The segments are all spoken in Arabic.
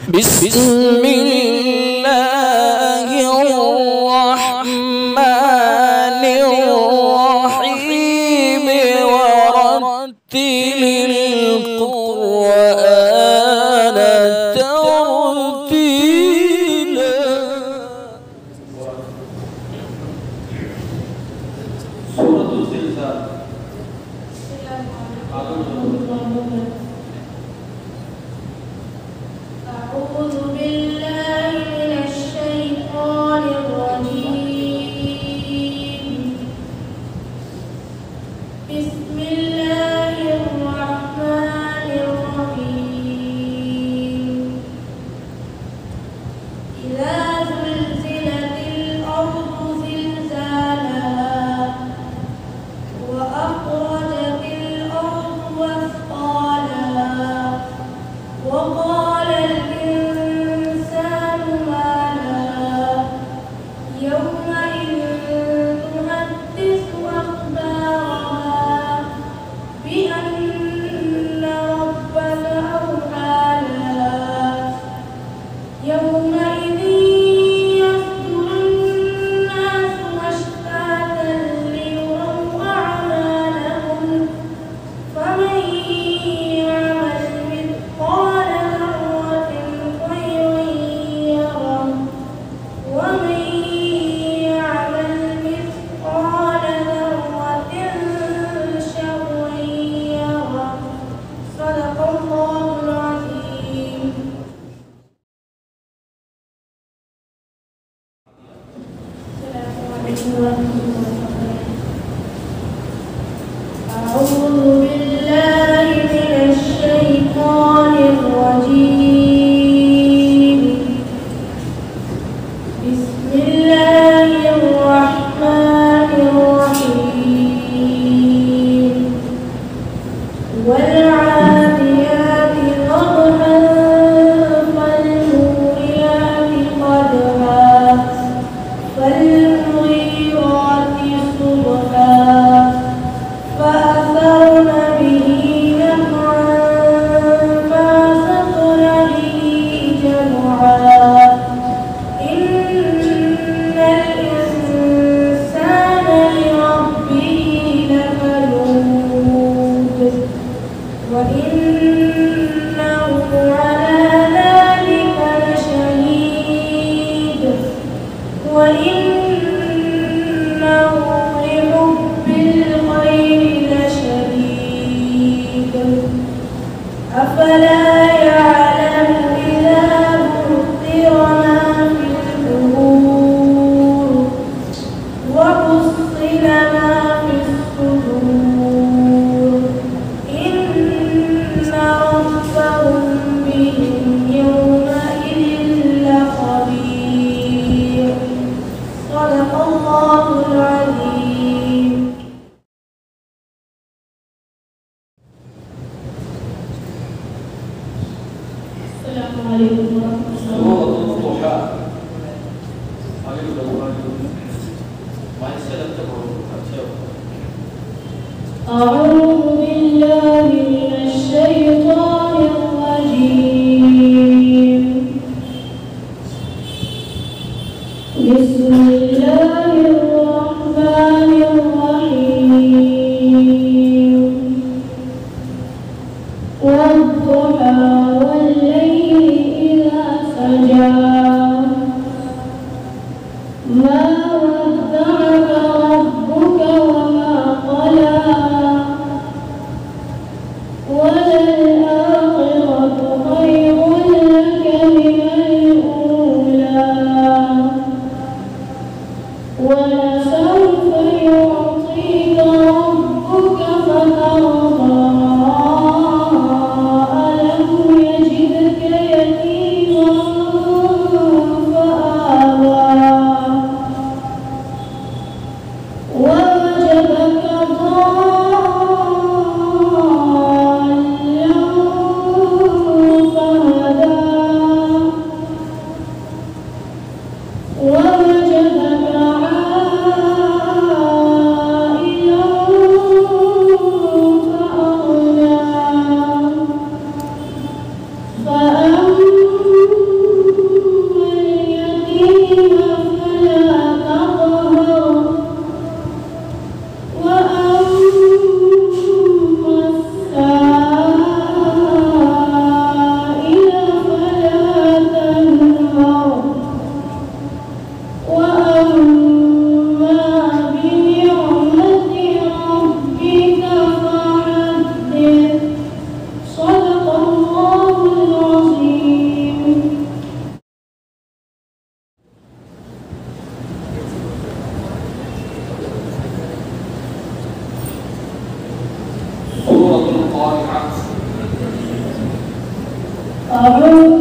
بسم الله الرحمن الرحيم ورتل القرآن ترتيلا. سورة الزلزال. أعوذ بالله من الشيطان الرجيم. بسم الله الرحمن الرحيم. إذا زلزلت الأرض زلزالها وأخرجت الأرض أثقالها وقال الإنسان ما لها يومئذ تحدث أخبارها بأن ربك أوحى لها يومئذ يصدر الناس أشتاتا ليروا أعمالهم فمن يعمل مثقال ذرة خيرا يره ومن يعمل مثقال ذرة شرا يره. صدق الله العظيم. السلام عليكم ورحمة الله وبركاته. أعوذ بالله من الشيطان الرجيم. بسم الله الرحمن الرحيم. والعاديات ضبحا فالموريات قدحا فالمغيرات صبحا فأثرن به نقعا فوسطن به جمعا. إن الإنسان لربه لكنود وإنه على ذلك لشهيد وإنه لحب الخير لشديد. أفلا يعلم إذا بعثر ما في القبور وحصل ما في الصدور إن ربهم بهم يومئذ لخبير. صدق الله العظيم. السلام عليكم ورحمة الله سورة وبركاته. الضحى. عليك الأول. ما يسألك تبرو. أعوذ بالله من الشيطان الرجيم. بسم الله الرحمن الرحيم. والضحى والليل إذا سجى ما ودعك ربك وما قلى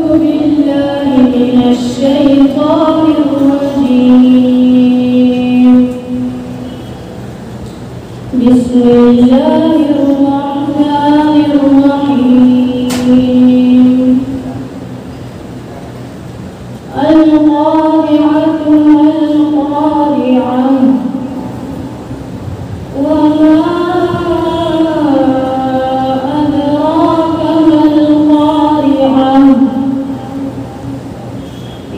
بالله من الشيطان الرجيم. بسم الله الرحمن الرحيم. القارعة ما القارعة وما أدراك ما القارعة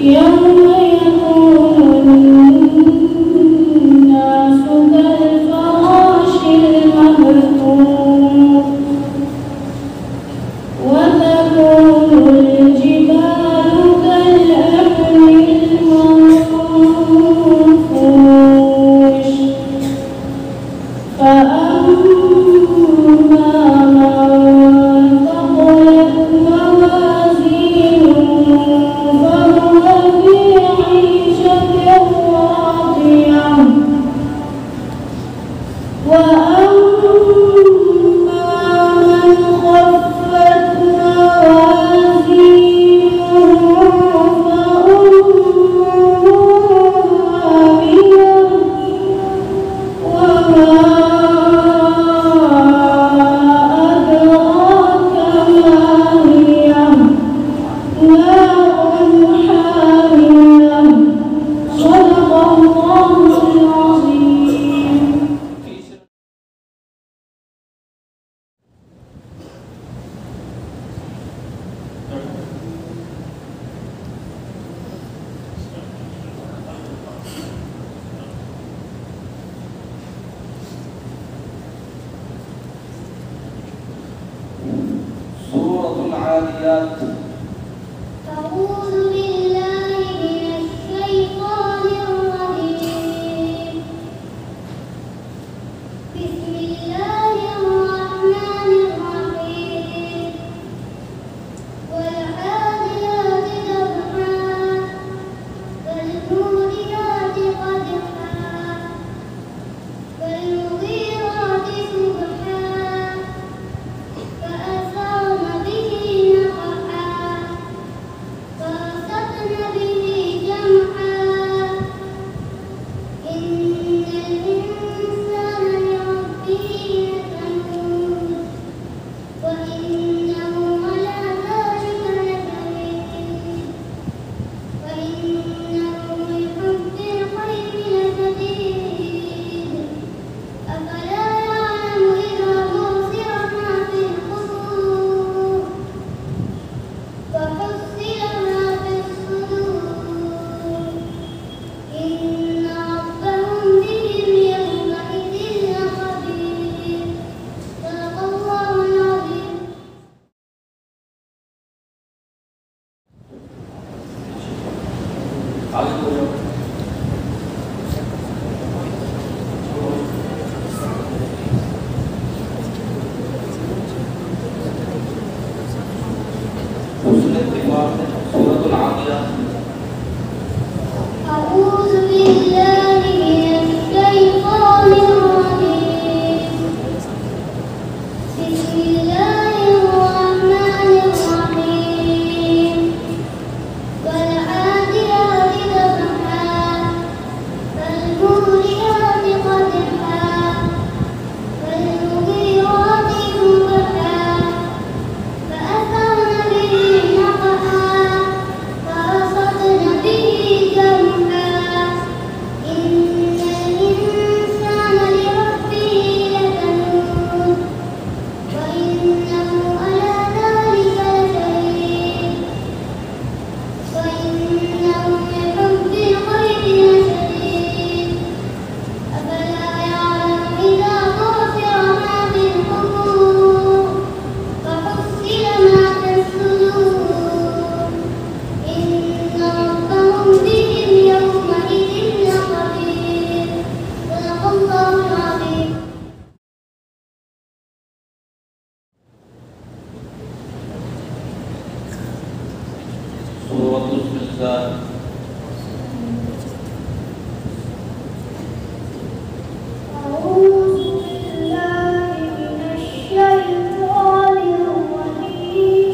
يوم يكون الناس كالفراش المبثوث وتكون الجبال كالعهن المنفوش فأما من ثقلت موازينه فهو في عيشة راضية وأما من خفت موازينه فأمه هاوية وما أدراك ما هي نار حامية. صدق الله العظيم. سورة العاديات. أعوذ بالله من الشيطان الرجيم. بسم الله الرحمن الرحيم. والعاديات ضبحا فالموريات قدحا فالمغيرات صبحا فأثرن به نقعا فوسطن به جمعا إن الإنسان لربه لكنود وإنه على ذلك لشهيد وإنه لحب الخير لشديد أفلا يعلم إذا بعثر ما في القبور وحصل ما في الصدور إن ربهم بهم يومئذ لخبير. صدق الله العظيم. आगे बोलो। दूसरे त्रिवार से सूरतुल आदियात। أعوذ بالله من الشيطان الرجيم. بسم الله الرحمن الرحيم. والعاديات ضبحا فالموريات قدحا فالمغيرات صبحا فأثرن به نقعا فوسطن به جمعا إن الإنسان لربه لكنود وإنه على ذلك لشهيد وإنه لحب الخير لشديد أفلا يعلم إذا بعثر ما في القبور وحصل ما في الصدور إن ربهم بهم يومئذ لخبير. صدق الله العظيم. सूरतुल ज़िलज़ाल। أعوذ بالله من الشيطان الرجيم.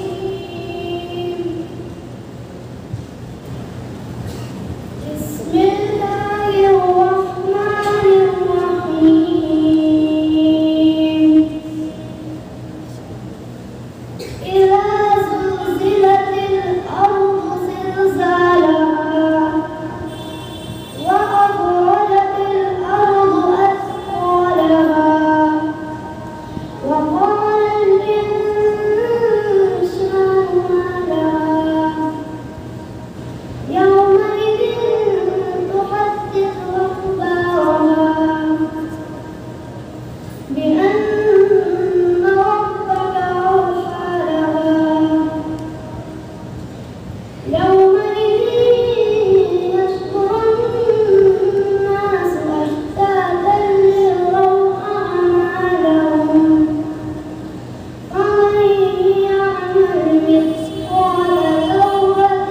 يومئذ يصدر الناس أشتاتا ليروا أعمالهم فمن يعمل مثقال ذرة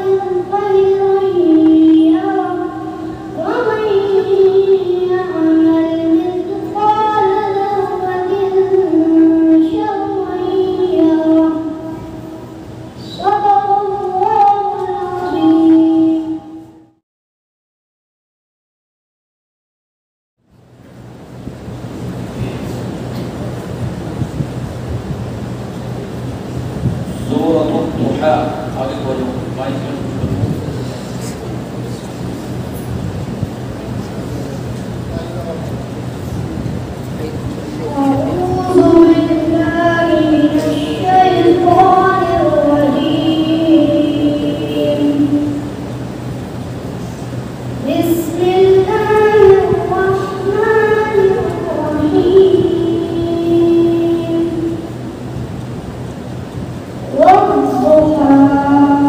خيرا يره ومن يعمل مثقال ذرة شرا يره صدق الله العظيم. سورة الضحى. Adik wajib baik yang أعوذ بالله من الشيطان الرجيم. بسم الله الرحمن الرحيم. والضحى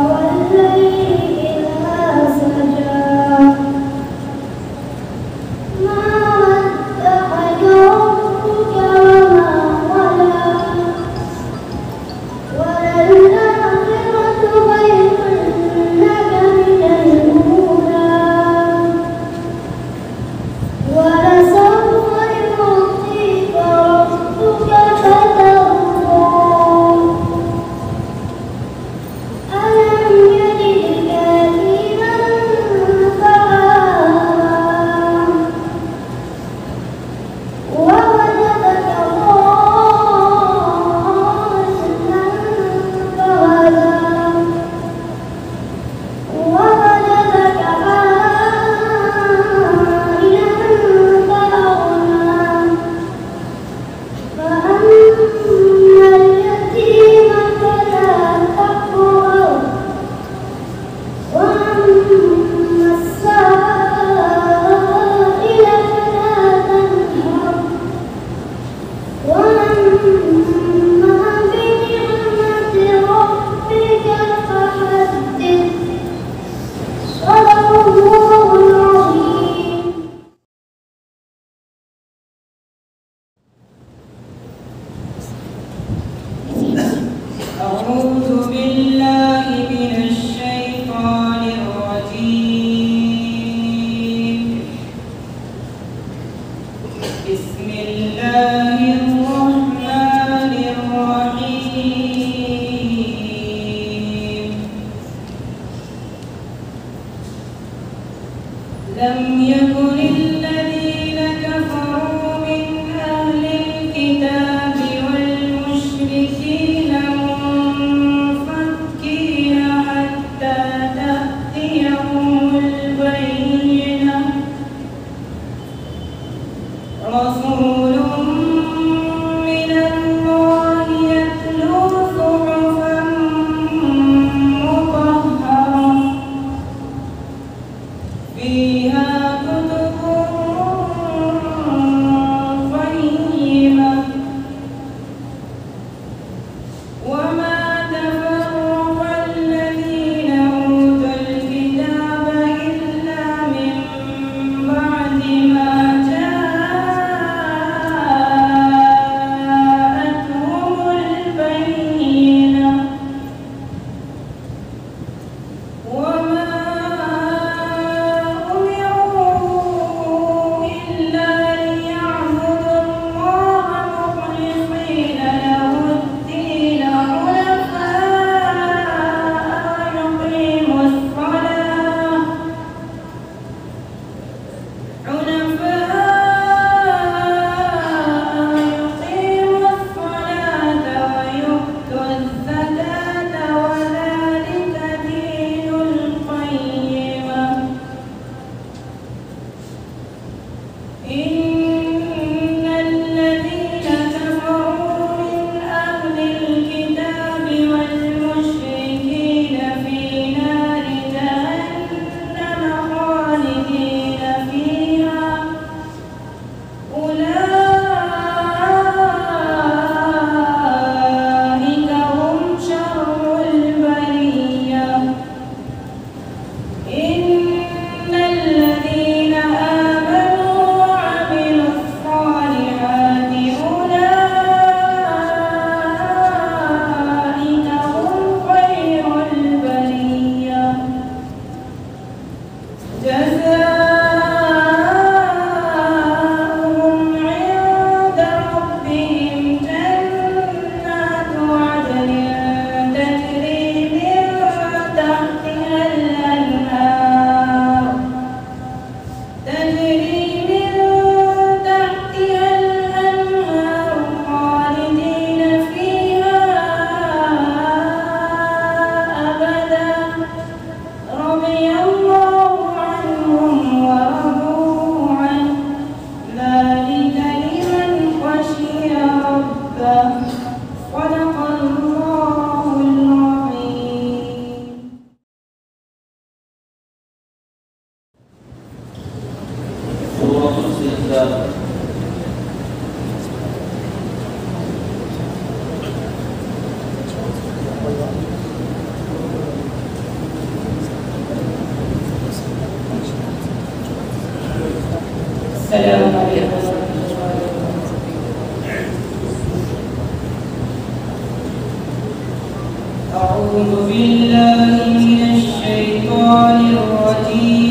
والليل إذا سجى ما ودعك ربك وما قلى وللآخرة خير لك من الأولى ولسوف يعطيك ربك فترضى ألم يجدك يتيما فآوى ووجدك ضالا فهدى ووجدك عائلا فأغنى فأما اليتيم فلا تقهر وأما السائل فلا تنهر وأما بنعمة ربك فحدث صدق الله العظيم. أعوذ بالله من الشيطان الرجيم. بسم الله الرحمن الرحيم. لم يكن الذين كفروا من أهل الكتاب والمشركين منفكين حتى تأتيهم البينة رسول من الله يتلو صحفا مطهرة فيها كتب الإسلام. السلام عليكم. أعوذ بالله من الشيطان الرجيم.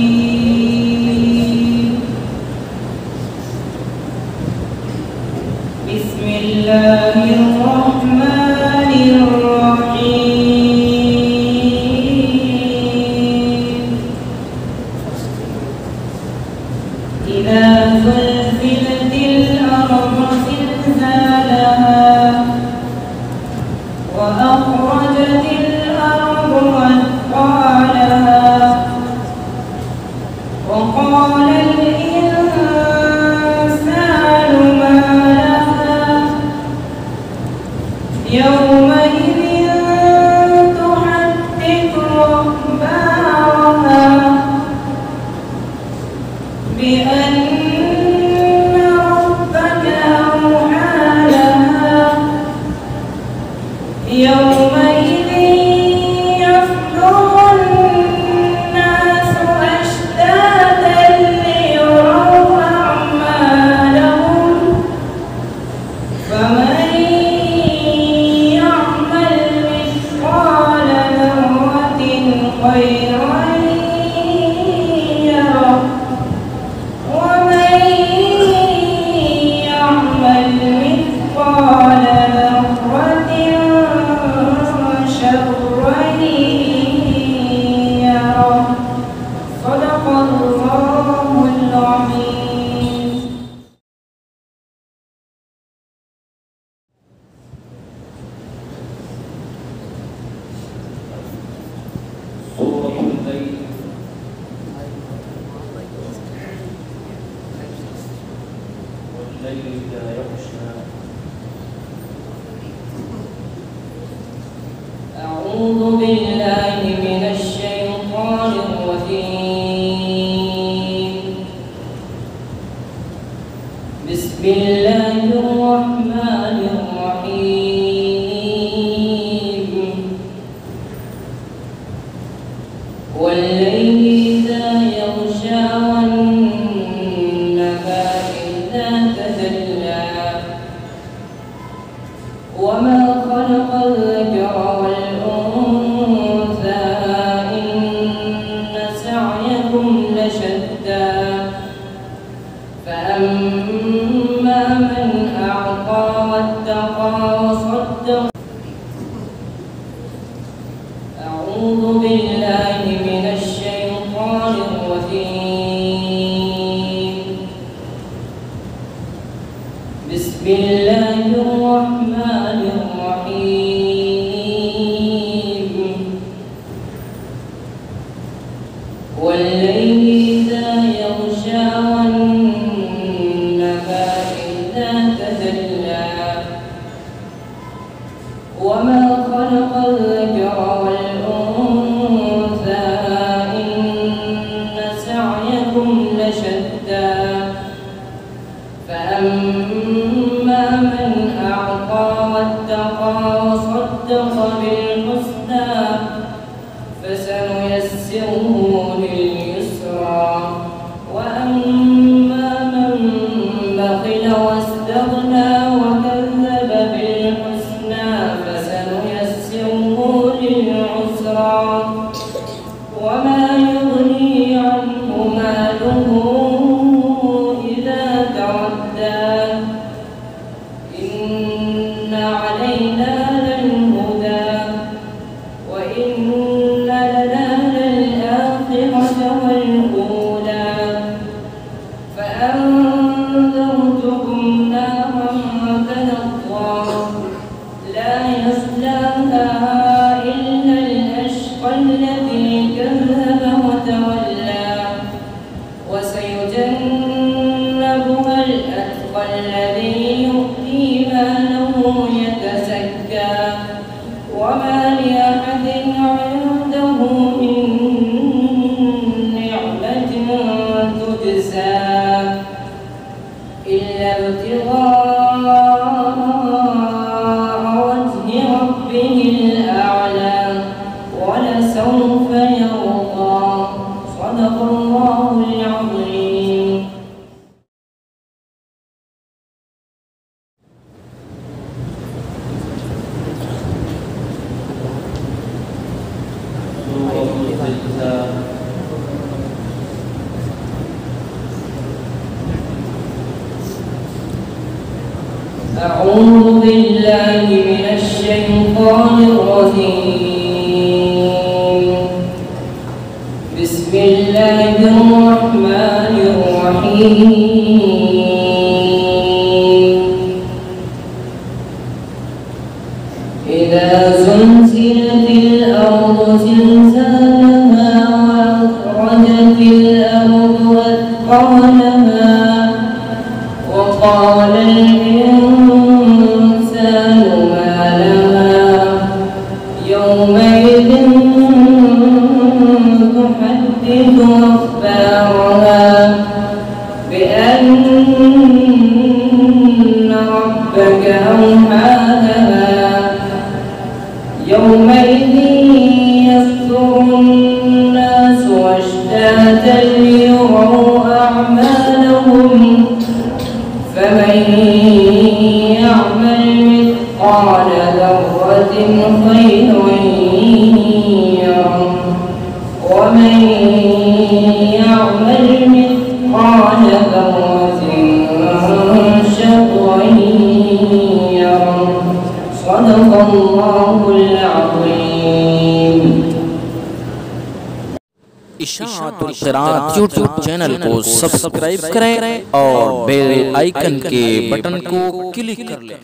بسم الله الرحمن الرحيم. إذا زلزلت الأرض زلزالها وأخرجت الأرض أثقالها وقال الإنسان ما لها يومئذ تحدث أخبارها بأن ربك أوحى لها يومئذ يصدر الناس أشتاتا ليروا أعمالهم فمن يعمل مثقال ذرة خيرا يره ومن يعمل مثقال ذرة شرا يره. صدق الله العظيم. سورة الليل. والليل إذا يغشى. أعوذ بالله من الشيطان الرجيم. بسم الله الرحمن الرحيم. والليل إذا يغشى والنهار إذا تجلى وما خلق الذكر والأنثى إن سعيكم لشتى فأما من أعطى واتقى وصدق. أعوذ بالله من الشيطان الرجيم. بسم الله الرحمن الرحيم. والليل إذا يغشى والنهار إذا تجلى وما خلق الذكر والأنثى إن سعيكم لشتى فأما من أعطى واتقى وصدق بالحسنى فسنيسره لليسرى وأما من بخل واستغنى وكذب بالحسنى فسنيسره للعسرى وما يغني عنه ماله إذا تردى. إن علينا للهدى وإن لنا للآخرة والأولى فأنذرتكم نارا تلظى لا يصلاها إلا الأشقى الذي كذب وتولى وسيجنبها الأتقى الذي يؤتي ماله يتزكى وما لأحد عنده من نعمة تجزى أعوذ بالله من الشيطان الرجيم. بسم الله الرحمن الرحيم. إذا زلزلت الأرض زلزالها وأخرجت الأرض أثقالها وقال الإنسان ما لها يومئذ تحدث أخبارها بأن ربك أوحى لها يومئذ يصدر الناس أشتاتا ليروا أعمالهم فمن يعمل مثقال ذرة خيرا يره ومن يعمل مثقال ذرة شرا يره. صدق الله العظيم. इशाअतुल क़िराअत यूट्यूब चैनल को सब्सक्राइब करें और बेल आइकन के बटन को क्लिक कर लें।